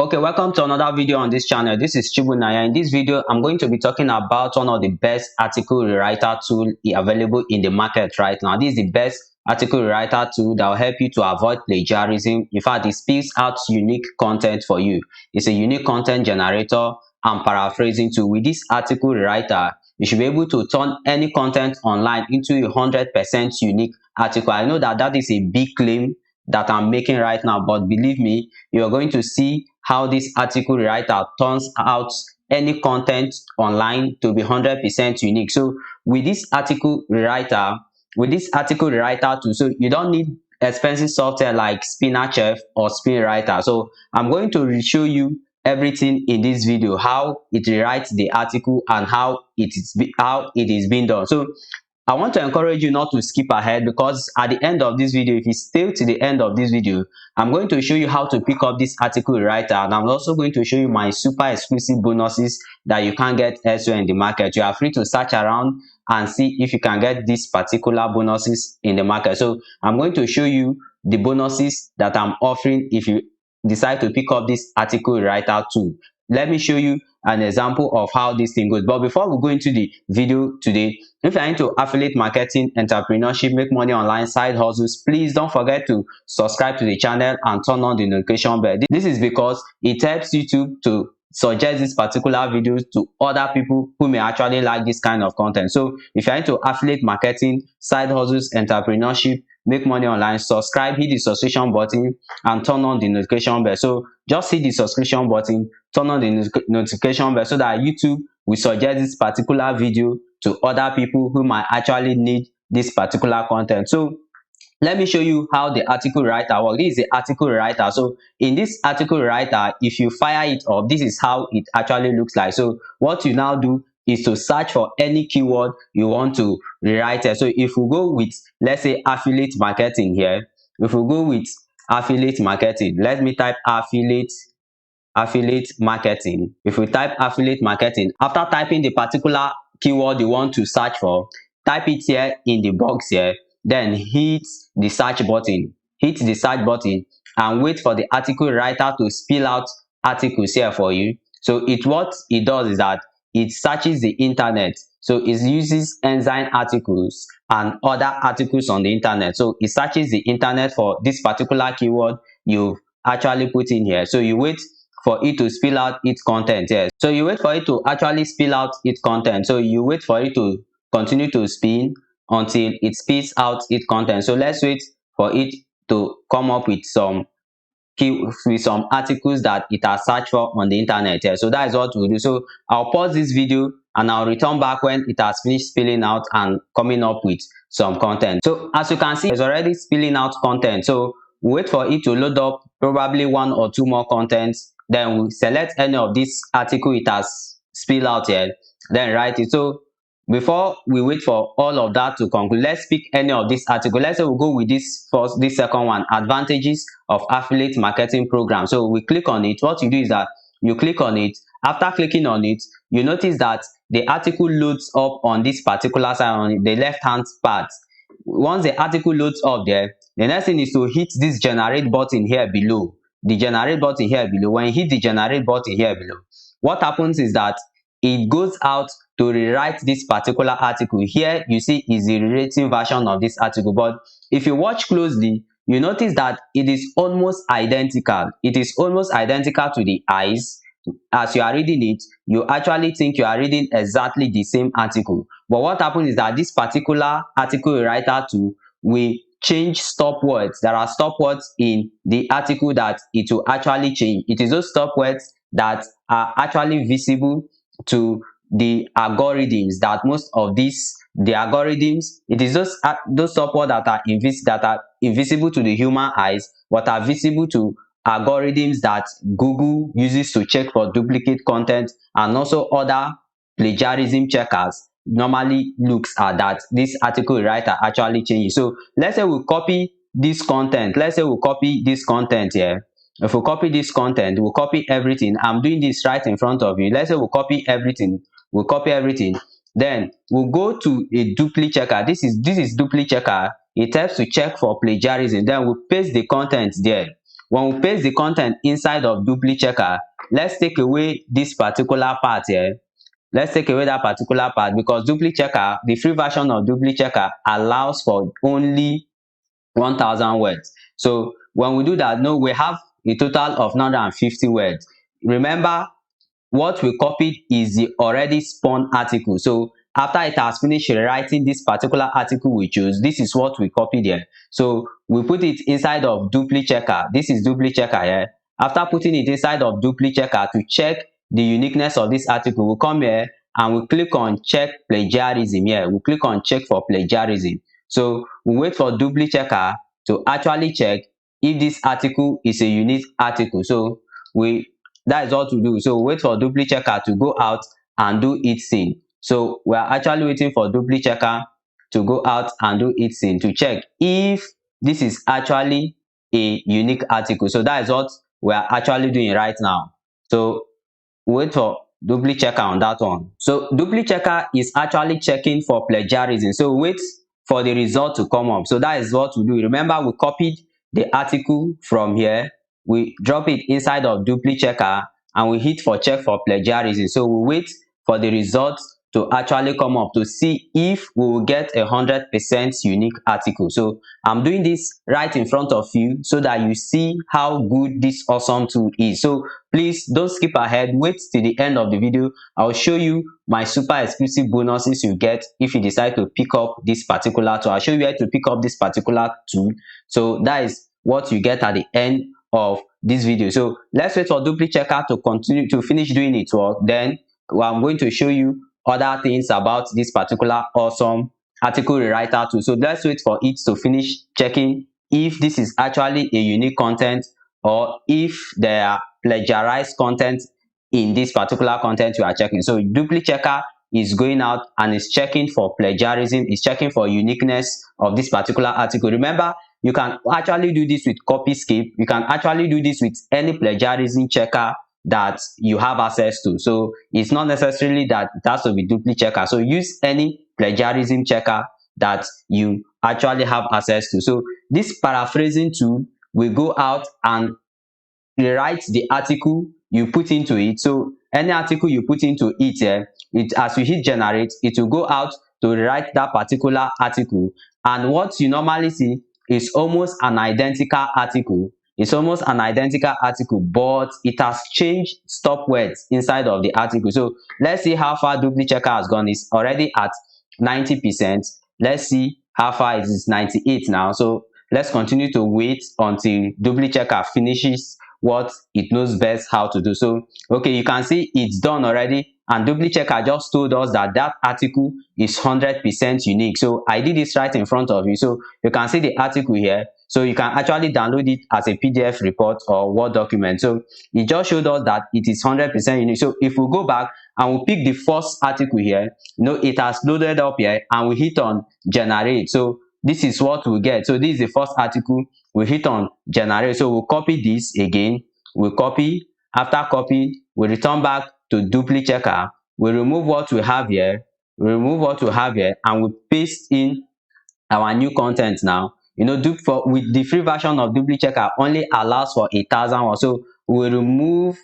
Okay, welcome to another video on this channel. This is Chibunaya. In this video, I'm going to be talking about one of the best article rewriter tool available in the market right now. This is the best article rewriter tool that will help you to avoid plagiarism. In fact, it spits out unique content for you. It's a unique content generator and paraphrasing tool. With this article rewriter, you should be able to turn any content online into a 100% unique article. I know that is a big claim that I'm making right now, but believe me, you're going to see how this article writer turns out any content online to be 100% unique. So with this article writer, too, so you don't need expensive software like SpinnerChef or SpinWriter. So I'm going to show you everything in this video, how it rewrites the article and how it is being done. So I want to encourage you not to skip ahead, because at the end of this video, if you stay to the end of this video, I'm going to show you how to pick up this article writer, and I'm also going to show you my super exclusive bonuses that you can't get elsewhere in the market. You are free to search around and see if you can get these particular bonuses in the market. So I'm going to show you the bonuses that I'm offering if you decide to pick up this article writer tool. Let me show you an example of how this thing goes. But before we go into the video today, if you're into affiliate marketing, entrepreneurship, make money online, side hustles, please don't forget to subscribe to the channel and turn on the notification bell. This is because it helps YouTube to suggest this particular videos to other people who may actually like this kind of content. So if you're into affiliate marketing, side hustles, entrepreneurship, make money online, subscribe, hit the subscription button and turn on the notification bell. So just hit the subscription button, turn on the notification bell, so that YouTube will suggest this particular video to other people who might actually need this particular content. So let me show you how the article writer works. This is the article writer. So in this article writer, if you fire it up, this is how it actually looks like. So what you now do is to search for any keyword you want to rewrite it. So if we go with, let's say, affiliate marketing here, if we go with affiliate marketing, let me type affiliate marketing. If we type affiliate marketing, after typing the particular keyword you want to search for, type it here in the box here, then hit the search button, and wait for the article writer to spill out articles here for you. So what it does is that it searches the internet. So it uses Ensign articles and other articles on the internet. So it searches the internet for this particular keyword you've actually put in here. So you wait for it to spill out its content. Yes, so you wait for it to actually spill out its content. So you wait for it to continue to spin until it spits out its content. So let's wait for it to come up with some articles that it has searched for on the internet. Yeah, so that is what we do. So I'll pause this video and I'll return back when it has finished spilling out and coming up with some content. So as you can see, it's already spilling out content. So wait for it to load up probably one or two more contents, then we select any of this article it has spilled out here, then write it. So before we wait for all of that to conclude, let's pick any of this article. Let's say we'll go with this second one, advantages of affiliate marketing program. So we click on it. What you do is that you click on it. After clicking on it, you notice that the article loads up on this particular side, on the left hand part. Once the article loads up there, the next thing is to hit this generate button here below. The generate button here below. When you hit the generate button here below, what happens is that it goes out to rewrite this particular article. Here you see is the rewritten version of this article, but if you watch closely, you notice that it is almost identical. It is almost identical to the eyes. As you are reading it, you actually think you are reading exactly the same article, but what happens is that this particular article writer tool will change stop words. There are stop words in the article that it will actually change. It is those stop words that are actually visible to the algorithms, that most of the algorithms, it is those stop words that are invisible to the human eyes, but are visible to algorithms that Google uses to check for duplicate content, and also other plagiarism checkers normally looks at that this article writer actually changes. So let's say we copy this content. Here. If we copy this content, we'll copy everything. I'm doing this right in front of you. Let's say we'll copy everything. Then we'll go to a duplicate checker. This is duplicate checker. It helps to check for plagiarism. Then we'll paste the content there. when we paste the content inside of dupli checker, let's take away this particular part here. Let's take away that particular part, because dupli checker, the free version of dupli checker, allows for only 1000 words. So when we do that, no, we have a total of 950 words. Remember, what we copied is the already spawned article. So after it has finished rewriting this particular article we choose, this is what we copied here. So we put it inside of dupli checker. This is dupli checker here. After putting it inside of dupli checker to check the uniqueness of this article, we come here and we click on check plagiarism here. We click on check for plagiarism. So we wait for dupli checker to actually check if this article is a unique article. So that is what to do. So wait for dupli checker to go out and do its thing. So we are actually waiting for dupli checker to go out and do its thing to check if this is actually a unique article. So that is what we are actually doing right now. So wait for dupli checker on that one. So dupli checker is actually checking for plagiarism. So wait for the result to come up. So that is what we do. Remember, we copied the article from here, we drop it inside of dupli checker, and we hit for check for plagiarism. So we wait for the results to actually come up to see if we will get 100% unique article. So I'm doing this right in front of you so that you see how good this awesome tool is. So please don't skip ahead, wait till the end of the video. I'll show you my super exclusive bonuses you get if you decide to pick up this particular tool. I'll show you how to pick up this particular tool. So that is what you get at the end of this video. So let's wait for dupli checker to continue to finish doing its work. Then I'm going to show you other things about this particular awesome article rewriter tool. So let's wait for it to finish checking if this is actually a unique content or if there are plagiarized content in this particular content you are checking. So dupli checker is going out and is checking for plagiarism, is checking for uniqueness of this particular article. Remember, you can actually do this with Copyscape. You can actually do this with any plagiarism checker that you have access to. So it's not necessarily that it has to be dupli checker. So use any plagiarism checker that you actually have access to. So this paraphrasing tool will go out and rewrite the article you put into it. So any article you put into it here, as you hit generate, it will go out to rewrite that particular article. And what you normally see is almost an identical article. It's almost an identical article, but it has changed stop words inside of the article. So let's see how far dupli checker has gone. It's already at 90%. Let's see how far it is. 98 now. So let's continue to wait until dupli checker finishes what it knows best how to do. So okay, you can see it's done already, and dupli checker just told us that that article is 100% unique. So I did this right in front of you, so you can see the article here. So you can actually download it as a PDF report or Word document. So it just showed us that it is 100% unique. So if we go back and we pick the first article here, it has loaded up here, and we hit on generate. So this is what we get. So this is the first article. We hit on generate. So we'll copy this again. We'll copy. After copy, we return back to dupli checker. We remove what we have here. And we paste in our new content now. With the free version of dupli checker only allows for 1000 words. So we remove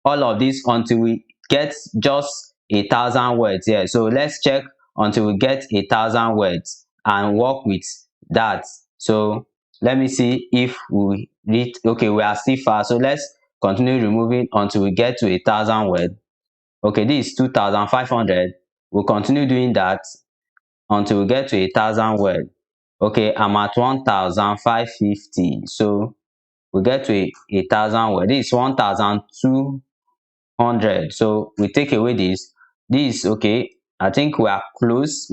all of this until we get just 1000 words here. So let's check until we get 1000 words and work with that. So let me see if we reach. Okay, we are still far, so let's continue removing until we get to 1000 words. Okay, this is 2500. We'll continue doing that until we get to 1000 words. Okay, I'm at 1550. So we get to 1000 words. This is 1200. So we take away this. Okay, I think we are close.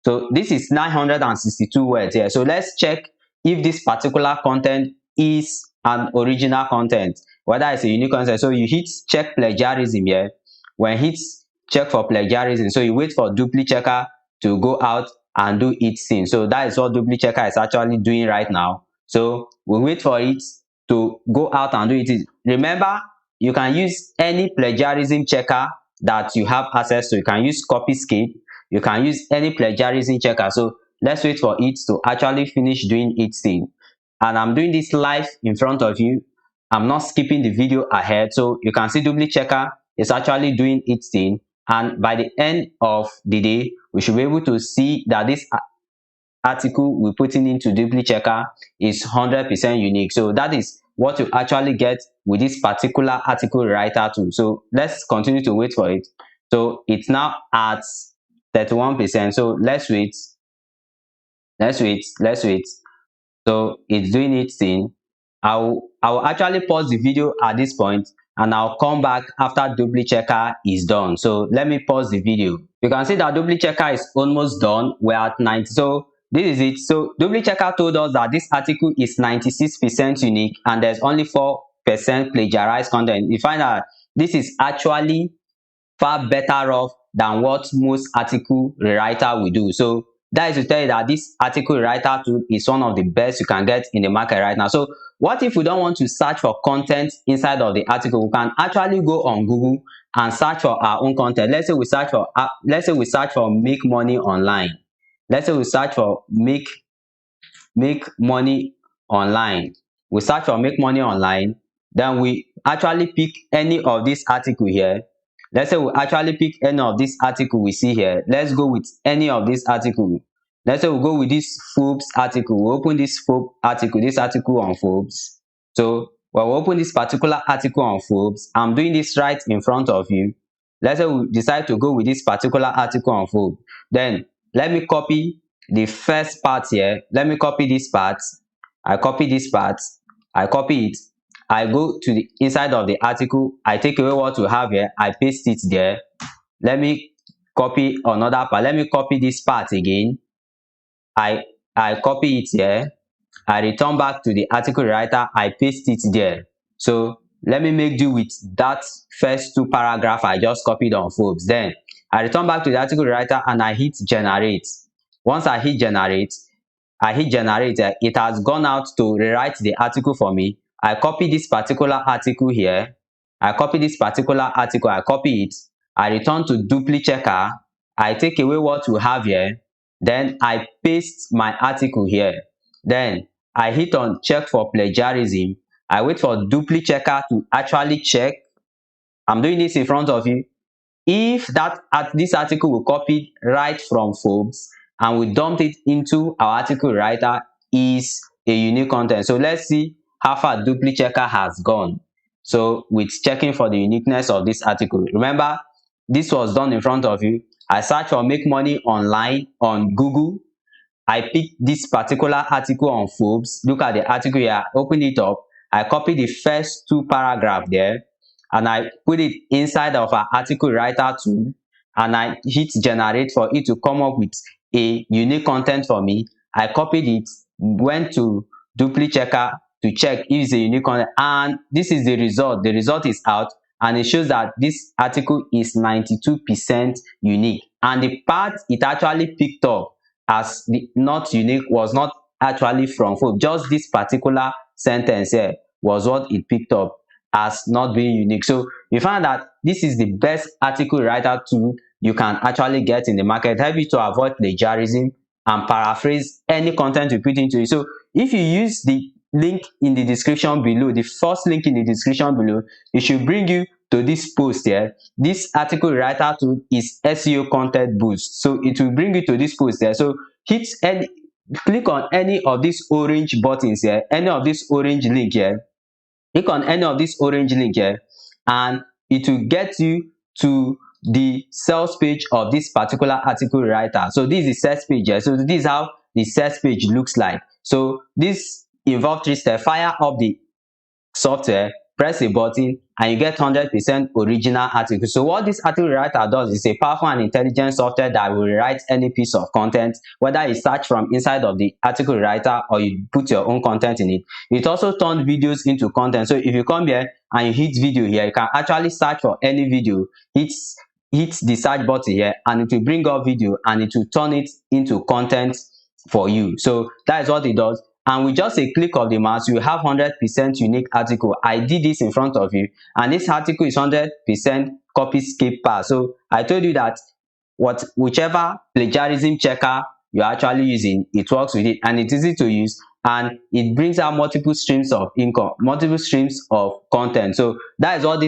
So this is 962 words here. So let's check if this particular content is an original content, whether it's a unique content. So you hit check plagiarism here. When hit check for plagiarism, so you wait for dupli checker to go out and do its thing. So that is what dupli checker is actually doing right now. So we wait for it to go out and do it. Remember, you can use any plagiarism checker that you have access to. You can use Copyscape. You can use any plagiarism checker. So let's wait for it to actually finish doing its thing. and I'm doing this live in front of you. I'm not skipping the video ahead, so you can see Dupli Checker is actually doing its thing, and by the end of the day we should be able to see that this article we're putting into Dupli Checker is 100% unique. So that is what you actually get with this particular article writer tool. So let's continue to wait for it. So it's now at 31%. So let's wait. So it's doing its thing. I'll actually pause the video at this point, and I'll come back after Dupli Checker is done. So let me pause the video. You can see that Dupli Checker is almost done. We're at 90. So this is it. So Dupli Checker told us that this article is 96% unique and there's only 4% plagiarized content. You find that this is actually far better off than what most article rewriter will do. So that is to tell you that this article writer tool is one of the best you can get in the market right now. So what if we don't want to search for content inside of the article? We can actually go on Google and search for our own content. Let's say we search for make money online. Let's say we search for make money online. We search for make money online, then we actually pick any of this article here. Let's say we actually pick any of this article we see here. Let's go with any of this article. Let's say we go with this Forbes article. We open this Forbes article, this article on Forbes. So when we open this particular article on Forbes, I'm doing this right in front of you. Let's say we decide to go with this particular article on Forbes. Then let me copy the first part here. Let me copy this part. I copy this part. I copy it. I go to the inside of the article. I take away what we have here. I paste it there. Let me copy another part. Let me copy this part again. I copy it here. I return back to the article writer. I paste it there. So let me make do with that first two paragraph I just copied on Forbes. Then I return back to the article writer and I hit generate. Once I hit generate, it has gone out to rewrite the article for me. I copy this particular article here. I copy it. I return to Dupli Checker. I take away what we have here. Then I paste my article here. Then I hit on check for plagiarism. I wait for Dupli Checker to actually check. I'm doing this in front of you. If this article we copied right from Forbes and we dumped it into our article writer is a unique content. So let's see how far Dupli Checker has gone. So with checking for the uniqueness of this article, remember this was done in front of you. I search for make money online on Google. I pick this particular article on Forbes. Look at the article here. Open it up. I copy the first two paragraphs there and I put it inside of our article writer tool and I hit generate for it to come up with a unique content for me. I copied it, went to Dupli Checker to check if it's a unique content, and this is the result. The result is out and it shows that this article is 92% unique, and the part it actually picked up as the not unique was not actually from Forbes. Just this particular sentence here was what it picked up as not being unique. So you find that this is the best article writer tool you can actually get in the market, help you to avoid plagiarism and paraphrase any content you put into it. So if you use the link in the description below, the first link in the description below, it should bring you to this post here. This article writer tool is SEO content boost. So it will bring you to this post there. So click on any of these orange buttons here, any of this orange link here. Click on any of this orange link here and it will get you to the sales page of this particular article writer. So this is the sales page here. So this is how the sales page looks like. So this involves 3 steps. Fire up the software, press a button and you get 100% original article. So what this article writer does is a powerful and intelligent software that will write any piece of content, whether you search from inside of the article writer or you put your own content in it. It also turns videos into content. So if you come here and you hit video here, you can actually search for any video, hit the search button here and it will bring up video and it will turn it into content for you. So that is what it does. And with just a click of the mouse, you have 100% unique article. I did this in front of you and this article is 100% copy skip pass. So I told you that whichever plagiarism checker you're actually using, it works with it and it's easy to use and it brings out multiple streams of income, multiple streams of content. So that is what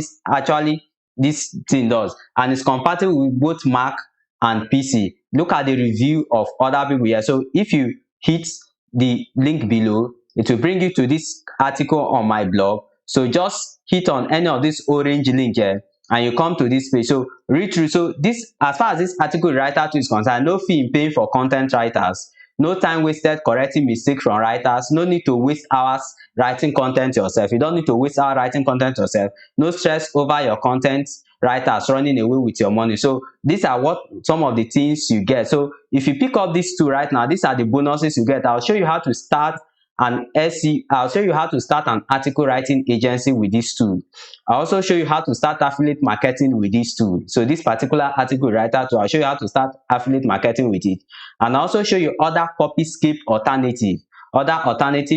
this thing does, and it's compatible with both Mac and PC. Look at the review of other people here. So if you hit the link below, it will bring you to this article on my blog. So just hit on any of this orange link here and you come to this page. So read through. So this, as far as this article writer tool is concerned, no fee in paying for content writers, no time wasted correcting mistakes from writers, no need to waste hours writing content yourself. You don't need to waste hours writing content yourself, no stress over your content writers running away with your money. So these are what some of the things you get. So if you pick up these two right now, these are the bonuses you get. I'll show you how to start an SEO. I'll show you how to start an article writing agency with this tool. I'll also show you how to start affiliate marketing with this tool. So this particular article writer tool, I'll show you how to start affiliate marketing with it, and I'll also show you other copyscape alternative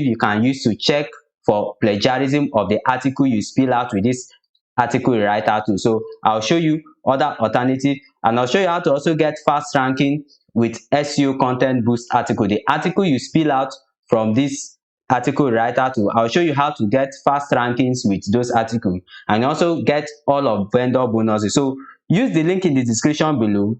you can use to check for plagiarism of the article you spill out with this article writer tool. So I'll show you other alternative, and I'll show you how to also get fast ranking with SEO content boost article. The article you spill out from this article writer tool, I'll show you how to get fast rankings with those articles and also get all of vendor bonuses. So use the link in the description below.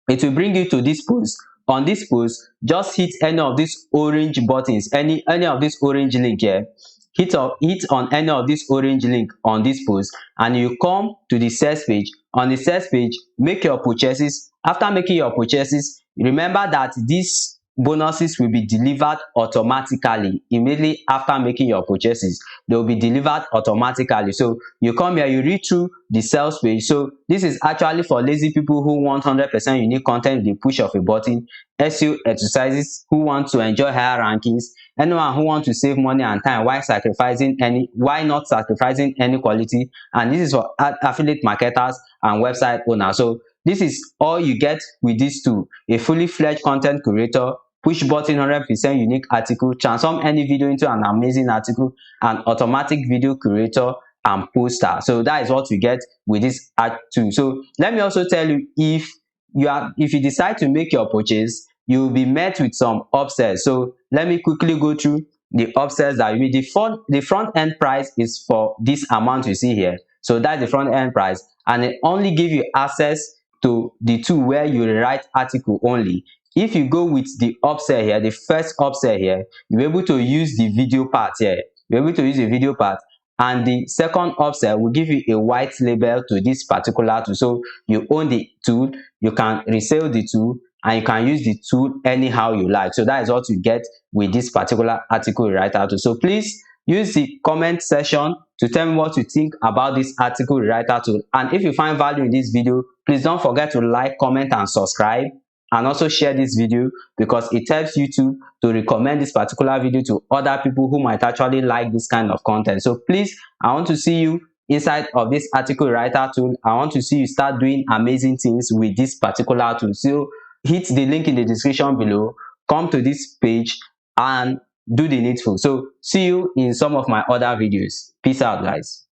It will bring you to this post. On this post, just hit any of these orange buttons, any of this orange link here. Hit on any of this orange link on this post, and you come to the sales page. On the sales page, make your purchases. After making your purchases, remember that these bonuses will be delivered automatically immediately after making your purchases. They will be delivered automatically. So you come here, you read through the sales page. So this is actually for lazy people who want 100% unique content with the push of a button, SEO exercises who want to enjoy higher rankings, anyone who wants to save money and time while not sacrificing any quality, and this is for affiliate marketers and website owners. So this is all you get with this tool: a fully fledged content curator, push button 100% unique article, transform any video into an amazing article, and automatic video curator and poster. So that is what you get with this art tool. So let me also tell you, if you decide to make your purchase, you will be met with some upsells. So let me quickly go through the upsells that you need. The front end price is for this amount you see here. So that's the front end price, and it only give you access to the tool where you write article only. If you go with the upsell here, the first upsell here, you're able to use the video part here. You're able to use the video part, and the second upsell will give you a white label to this particular tool. So you own the tool, you can resell the tool, and you can use the tool anyhow you like. So that is what you get with this particular article writer tool. So please use the comment section to tell me what you think about this article writer tool. And if you find value in this video, please don't forget to like, comment, and subscribe, and also share this video, because it helps YouTube to recommend this particular video to other people who might actually like this kind of content. So please, I want to see you inside of this article writer tool. I want to see you start doing amazing things with this particular tool. So hit the link in the description below, come to this page and do the needful. So see you in some of my other videos. Peace out, guys.